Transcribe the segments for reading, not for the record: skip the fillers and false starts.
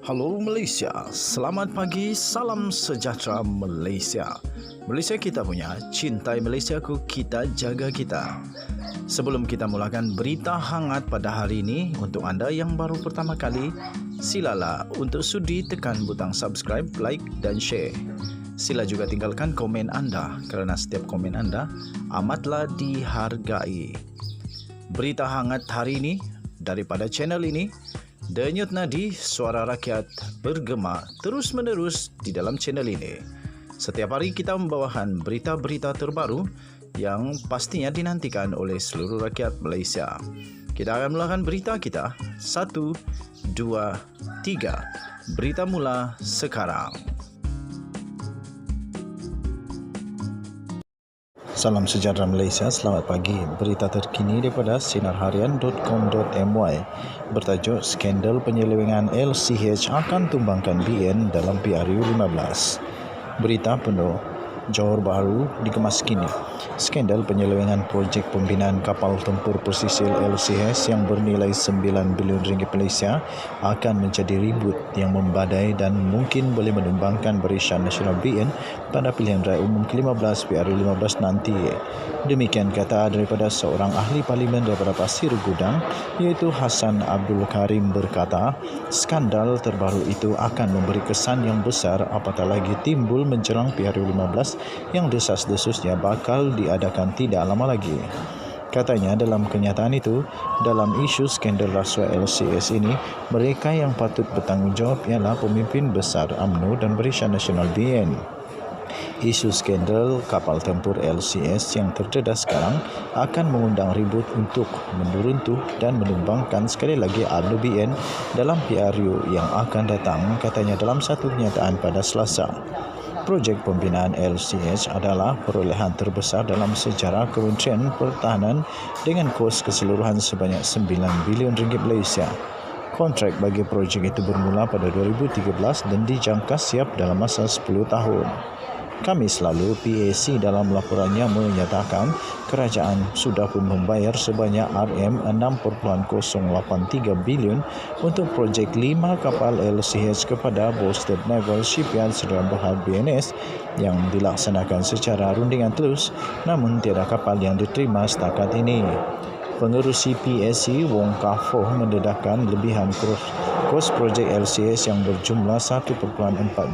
Halo Malaysia, selamat pagi, salam sejahtera Malaysia. Malaysia kita punya, cintai Malaysiaku, kita jaga kita. Sebelum kita mulakan berita hangat pada hari ini, untuk anda yang baru pertama kali, silalah untuk sudi tekan butang subscribe, like dan share. Sila juga tinggalkan komen anda kerana setiap komen anda amatlah dihargai. Berita hangat hari ini daripada channel ini, Denyut nadi suara rakyat bergema terus-menerus di dalam channel ini. Setiap hari kita membawakan berita-berita terbaru yang pastinya dinantikan oleh seluruh rakyat Malaysia. Kita akan mulakan berita kita. 1, 2, 3. Berita mula sekarang. Salam sejahtera Malaysia, selamat pagi. Berita terkini daripada sinarharian.com.my bertajuk skandal penyelewengan LCH akan tumbangkan BN dalam PRU 15. Berita penuh Johor Bahru dikemas kini. Skandal penyelewengan projek pembinaan kapal tempur pesisir LCH yang bernilai 9 bilion ringgit Malaysia akan menjadi ribut yang membadai dan mungkin boleh menumbangkan Barisan Nasional BN pada pilihan raya umum ke-15 PRU 15 nanti. Demikian kata daripada seorang ahli parlimen daripada Pasir Gudang, iaitu Hassan Abdul Karim berkata, skandal terbaru itu akan memberi kesan yang besar apatah lagi timbul menjelang PRU 15 yang desas-desusnya bakal diadakan tidak lama lagi. Katanya dalam kenyataan itu, dalam isu skandal rasuah LCS ini, mereka yang patut bertanggungjawab ialah pemimpin besar UMNO dan Barisan Nasional BN. Isu skandal kapal tempur LCS yang terdedah sekarang akan mengundang ribut untuk menuruntuh dan menumbangkan sekali lagi UMNO BN dalam PRU yang akan datang, katanya dalam satu kenyataan pada Selasa. Projek pembinaan LCH adalah perolehan terbesar dalam sejarah Kementerian Pertahanan dengan kos keseluruhan sebanyak 9 bilion ringgit Malaysia. Kontrak bagi projek itu bermula pada 2013 dan dijangka siap dalam masa 10 tahun. Kami selalu PAC dalam laporannya menyatakan kerajaan sudah pun membayar sebanyak RM6.083 bilion untuk projek 5 kapal LCH kepada Bolstead Naval Shipyard Sdn Bhd BNS yang dilaksanakan secara rundingan telus, namun tiada kapal yang diterima setakat ini. Pengerusi PAC Wong Kah Foh mendedahkan lebihan kos projek LCS yang berjumlah 1.4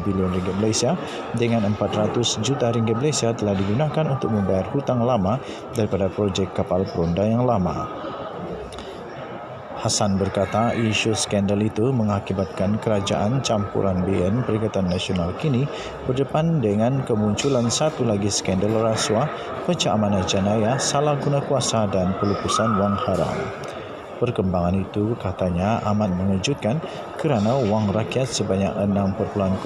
bilion ringgit Malaysia dengan 400 juta ringgit Malaysia telah digunakan untuk membayar hutang lama daripada projek kapal peronda yang lama. Hassan berkata isu skandal itu mengakibatkan kerajaan campuran BN Perikatan Nasional kini berdepan dengan kemunculan satu lagi skandal rasuah, pecah amanah jenayah, salah guna kuasa dan pelupusan wang haram. Perkembangan itu katanya amat mengejutkan kerana wang rakyat sebanyak 6.083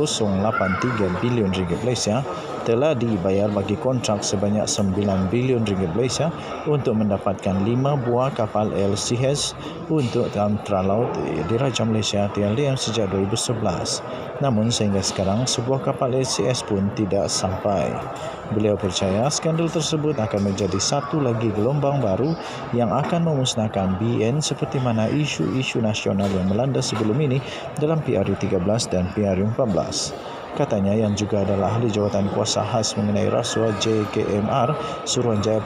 bilion ringgit Malaysia telah dibayar bagi kontrak sebanyak 9 bilion ringgit Malaysia untuk mendapatkan 5 buah kapal LCH untuk Tentera Laut Diraja Malaysia TLDM sejak 2011. Namun sehingga sekarang sebuah kapal LCH pun tidak sampai. Beliau percaya skandal tersebut akan menjadi satu lagi gelombang baru yang akan memusnahkan BN seperti mana isu-isu nasional yang melanda sebelum ini dalam PRU 13 dan PRU 14. Katanya yang juga adalah ahli jawatan kuasa khas mengenai rasuah JKMR Suruhanjaya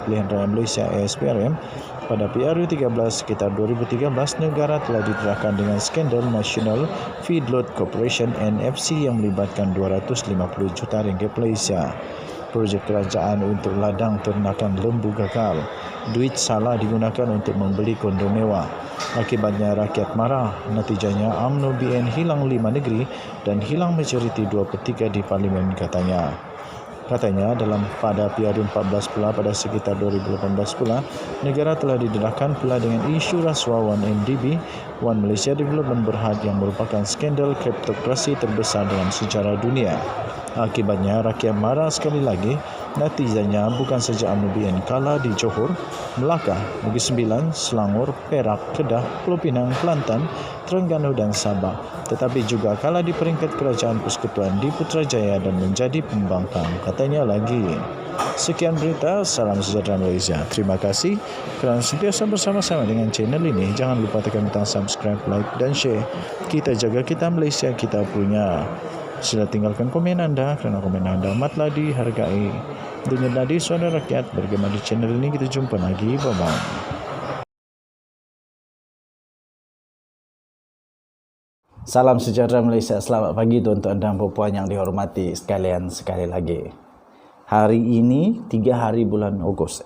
Pilihan Raya Malaysia ASPRM pada PRU 13 sekitar 2013 negara telah didedahkan dengan skandal National Feedlot Corporation NFC yang melibatkan 250 juta ringgit Malaysia. Projek kerajaan untuk ladang ternakan lembu gagal. Duit salah digunakan untuk membeli kondo mewah. Akibatnya rakyat marah. Natijanya UMNO BN hilang 5 negeri dan hilang majoriti 2/3 di parlimen katanya. Katanya dalam pada PRU 14 pula pada sekitar 2018 pula, negara telah didedahkan pula dengan isu rasuah 1MDB, One Malaysia Development Berhad yang merupakan skandal kriptokrasi terbesar dalam sejarah dunia. Akibatnya rakyat marah sekali lagi. Natijanya bukan saja UMNO BN kalah di Johor, Melaka, Negeri Sembilan, Selangor, Perak, Kedah, Pulau Pinang, Kelantan, Terengganu dan Sabah, tetapi juga kalah di peringkat kerajaan persekutuan di Putrajaya dan menjadi pembangkang, katanya lagi. Sekian berita, salam sejahtera Malaysia. Terima kasih kerana sentiasa bersama-sama dengan channel ini. Jangan lupa tekan butang subscribe, like dan share. Kita jaga kita Malaysia, kita punya. Sila tinggalkan komen anda kerana komen anda amatlah dihargai. Dengarlah di suara rakyat. Bergema di channel ini. Kita jumpa lagi. Bye-bye. Salam sejahtera Malaysia. Selamat pagi tuan-tuan dan puan yang dihormati sekalian. Sekali lagi, hari ini 3 hari bulan Ogos.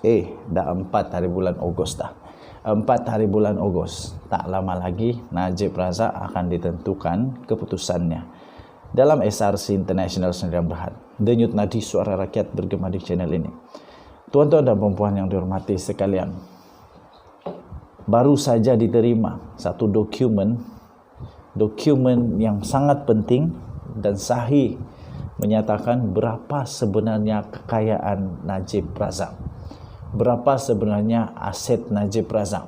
Dah 4 hari bulan Ogos dah. 4 hari bulan Ogos. Tak lama lagi Najib Razak akan ditentukan keputusannya dalam SRC International Sdn Bhd. Denyut nadi suara rakyat bergema di channel ini. Tuan-tuan dan puan yang dihormati sekalian, baru saja diterima satu dokumen yang sangat penting dan sahih menyatakan berapa sebenarnya kekayaan Najib Razak, berapa sebenarnya aset Najib Razak.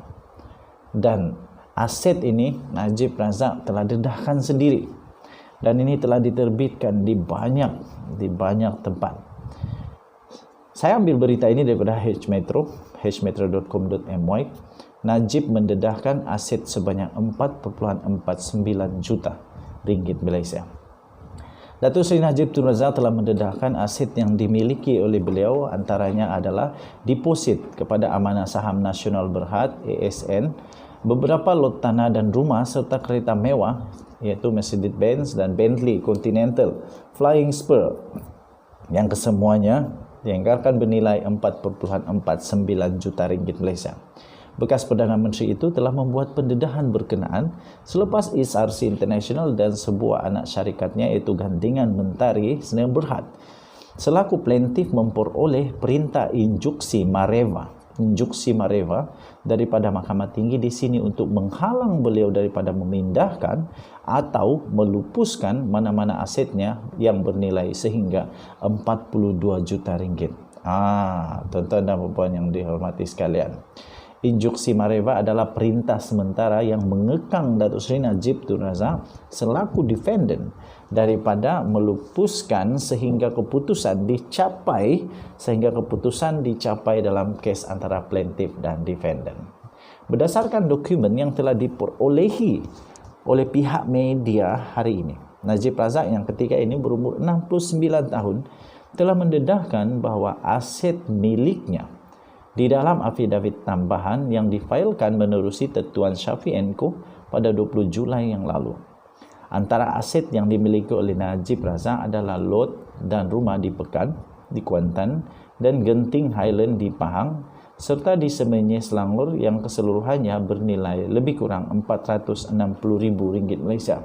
Dan aset ini Najib Razak telah dedahkan sendiri, dan ini telah diterbitkan di banyak tempat. Saya ambil berita ini daripada hmetro.com.my. Najib mendedahkan aset sebanyak 4.49 juta ringgit Malaysia. Datuk Seri Najib Tun Razak telah mendedahkan aset yang dimiliki oleh beliau, antaranya adalah deposit kepada Amanah Saham Nasional Berhad ASN, beberapa lot tanah dan rumah serta kereta mewah iaitu Mercedes-Benz dan Bentley Continental Flying Spur yang kesemuanya dianggarkan bernilai 4.49 juta ringgit Malaysia. Bekas Perdana Menteri itu telah membuat pendedahan berkenaan selepas SRC International dan sebuah anak syarikatnya iaitu Gandingan Mentari Sdn Bhd selaku plaintiff memperoleh perintah injuksi Mareva daripada Mahkamah Tinggi di sini untuk menghalang beliau daripada memindahkan atau melupuskan mana-mana asetnya yang bernilai sehingga 42 juta ringgit. Tuan-tuan dan puan yang dihormati sekalian, injuksi Mareva adalah perintah sementara yang mengekang Datuk Seri Najib Tun Razak selaku defendant daripada melupuskan sehingga keputusan dicapai dalam kes antara plaintiff dan defendant. Berdasarkan dokumen yang telah diperolehi oleh pihak media hari ini, Najib Razak yang ketika ini berumur 69 tahun telah mendedahkan bahawa aset miliknya di dalam afidavit tambahan yang difailkan menerusi Tetuan Syafiq & Co pada 20 Julai yang lalu. Antara aset yang dimiliki oleh Najib Razak adalah lot dan rumah di Pekan, di Kuantan dan Genting Highland di Pahang serta di Semenyih Selangor yang keseluruhannya bernilai lebih kurang RM460,000 Malaysia.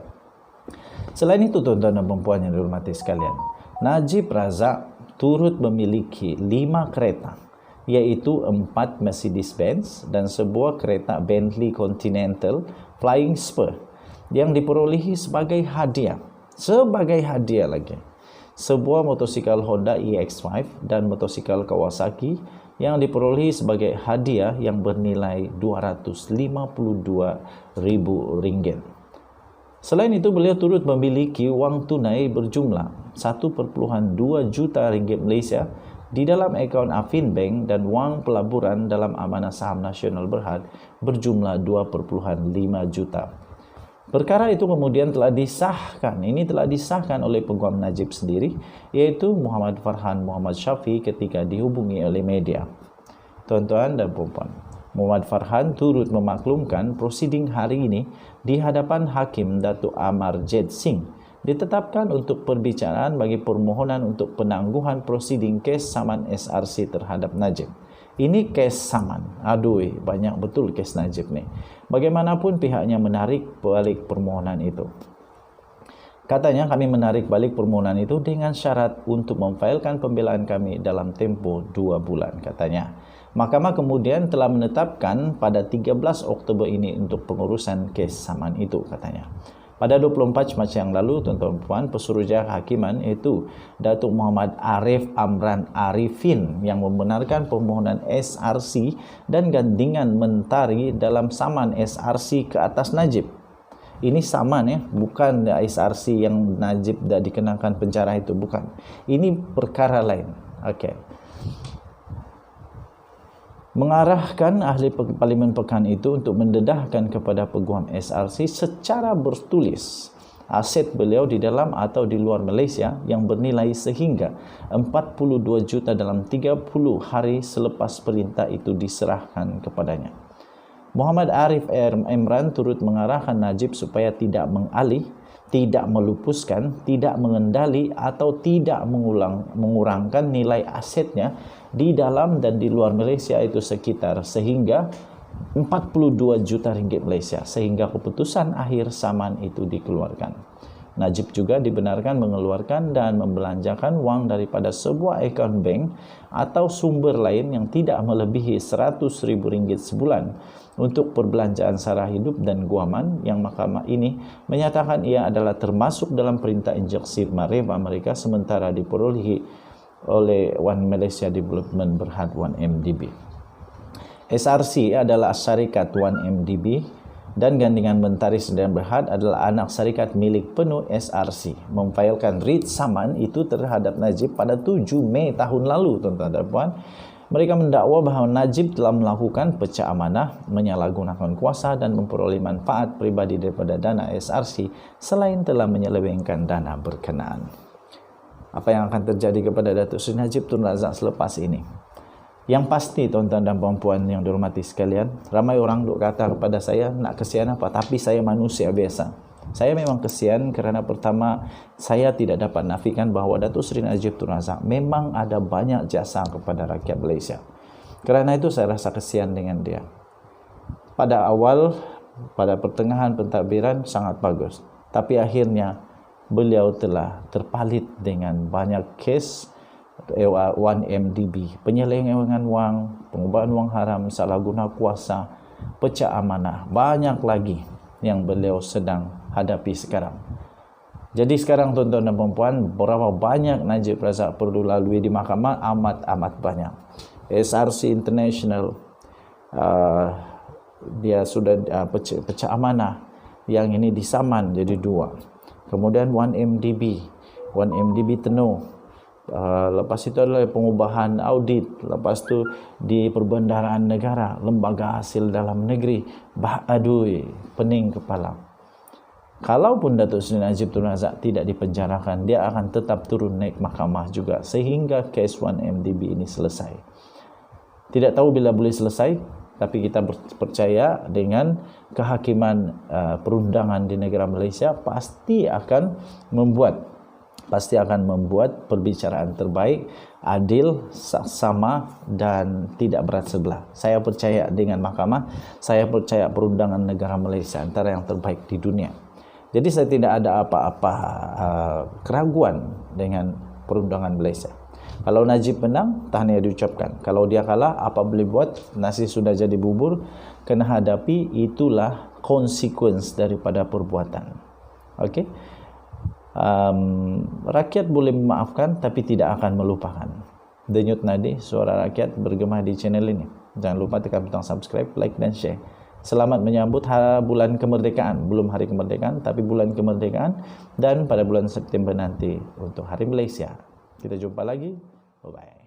Selain itu, tuan-tuan dan puan yang dihormati sekalian, Najib Razak turut memiliki 5 kereta, iaitu 4 Mercedes-Benz dan sebuah kereta Bentley Continental Flying Spur yang diperolehi sebagai hadiah lagi, sebuah motosikal Honda EX5 dan motosikal Kawasaki yang diperolehi sebagai hadiah yang bernilai RM252,000. Selain itu, beliau turut memiliki wang tunai berjumlah 1.2 juta ringgit Malaysia di dalam akaun Afin Bank dan wang pelaburan dalam Amanah Saham Nasional Berhad berjumlah 2.5 juta. Perkara itu kemudian telah disahkan. Ini telah disahkan oleh peguam Najib sendiri, iaitu Muhammad Farhan Muhammad Syafi ketika dihubungi oleh media. Tuan-tuan dan puan, Muhammad Farhan turut memaklumkan prosiding hari ini di hadapan Hakim Datuk Amar Jed Singh ditetapkan untuk perbicaraan bagi permohonan untuk penangguhan prosiding kes saman SRC terhadap Najib. Ini kes saman. Banyak betul kes Najib ni. Bagaimanapun pihaknya menarik balik permohonan itu. Katanya, kami menarik balik permohonan itu dengan syarat untuk memfailkan pembelaan kami dalam tempoh 2 bulan, katanya. Mahkamah kemudian telah menetapkan pada 13 Oktober ini untuk pengurusan kes saman itu, katanya. Pada 24 Mac yang lalu, tuan-tuan puan, Pesuruhjaya Kehakiman iaitu Datuk Muhammad Arif Amran Arifin yang membenarkan permohonan SRC dan Gandingan Mentari dalam saman SRC ke atas Najib. Ini saman bukan SRC yang Najib dah dikenakan penjara itu, bukan. Ini perkara lain. Okey. mengarahkan ahli Parlimen Pekan itu untuk mendedahkan kepada Peguam SRC secara bertulis aset beliau di dalam atau di luar Malaysia yang bernilai sehingga 42 juta dalam 30 hari selepas perintah itu diserahkan kepadanya. Muhammad Arif Imran turut mengarahkan Najib supaya tidak mengalih, tidak melupuskan, tidak mengendali atau tidak mengurangkan nilai asetnya di dalam dan di luar Malaysia itu sekitar sehingga 42 juta ringgit Malaysia sehingga keputusan akhir saman itu dikeluarkan. Najib juga dibenarkan mengeluarkan dan membelanjakan wang daripada sebuah akaun bank atau sumber lain yang tidak melebihi RM100,000 sebulan untuk perbelanjaan sara hidup dan guaman yang mahkamah ini menyatakan ia adalah termasuk dalam perintah injeksi marif Amerika sementara diperolehi oleh One Malaysia Development Berhad 1MDB. SRC adalah syarikat 1MDB dan gandingan Mentaris dan Berhad adalah anak syarikat milik penuh SRC. Memfailkan writ saman itu terhadap Najib pada 7 Mei tahun lalu, tuan-tuan dan puan. Mereka mendakwa bahawa Najib telah melakukan pecah amanah, menyalahgunakan kuasa dan memperoleh manfaat pribadi daripada dana SRC selain telah menyelewengkan dana berkenaan. Apa yang akan terjadi kepada Datuk Seri Najib Tun Razak selepas ini? Yang pasti, tuan-tuan dan puan-puan yang dihormati sekalian, ramai orang duk kata kepada saya, nak kesian apa? Tapi saya manusia biasa. Saya memang kesian kerana pertama, saya tidak dapat nafikan bahawa Datuk Seri Najib Tun Razak memang ada banyak jasa kepada rakyat Malaysia. Kerana itu saya rasa kesian dengan dia. Pada awal, pada pertengahan pentadbiran sangat bagus. Tapi akhirnya beliau telah terpalit dengan banyak kes 1MDB, penyelewengan wang, pengubahan wang haram, salah guna kuasa, pecah amanah, banyak lagi yang beliau sedang hadapi sekarang. Jadi sekarang tuan-tuan dan puan-puan, berapa banyak Najib Razak perlu lalui di mahkamah? Amat banyak. SRC International, dia sudah pecah amanah, yang ini disaman jadi 2. Kemudian 1MDB Tenuh. Lepas itu adalah pengubahan audit, lepas tu di perbendaharaan negara, lembaga hasil dalam negeri. Adui, pening kepala. Kalaupun Datuk Seri Najib Tun Razak tidak dipenjarakan, dia akan tetap turun naik mahkamah juga sehingga kes 1MDB ini selesai. Tidak tahu bila boleh selesai, tapi kita percaya dengan kehakiman perundangan di negara Malaysia pasti akan membuat perbicaraan terbaik, adil, saksama dan tidak berat sebelah. Saya percaya dengan mahkamah, saya percaya perundangan negara Malaysia antara yang terbaik di dunia. Jadi saya tidak ada apa-apa keraguan dengan perundangan Malaysia. Kalau Najib menang, tahniah diucapkan. Kalau dia kalah, apa boleh buat? Nasi sudah jadi bubur, kena hadapi, itulah konsekuensi daripada perbuatan. Okey? Rakyat boleh memaafkan tapi tidak akan melupakan. Denyut nadi suara rakyat bergema di channel ini. Jangan lupa tekan butang subscribe, like dan share. Selamat menyambut bulan kemerdekaan. Belum hari kemerdekaan tapi bulan kemerdekaan, dan pada bulan September nanti untuk hari Malaysia. Kita jumpa lagi. Bye bye.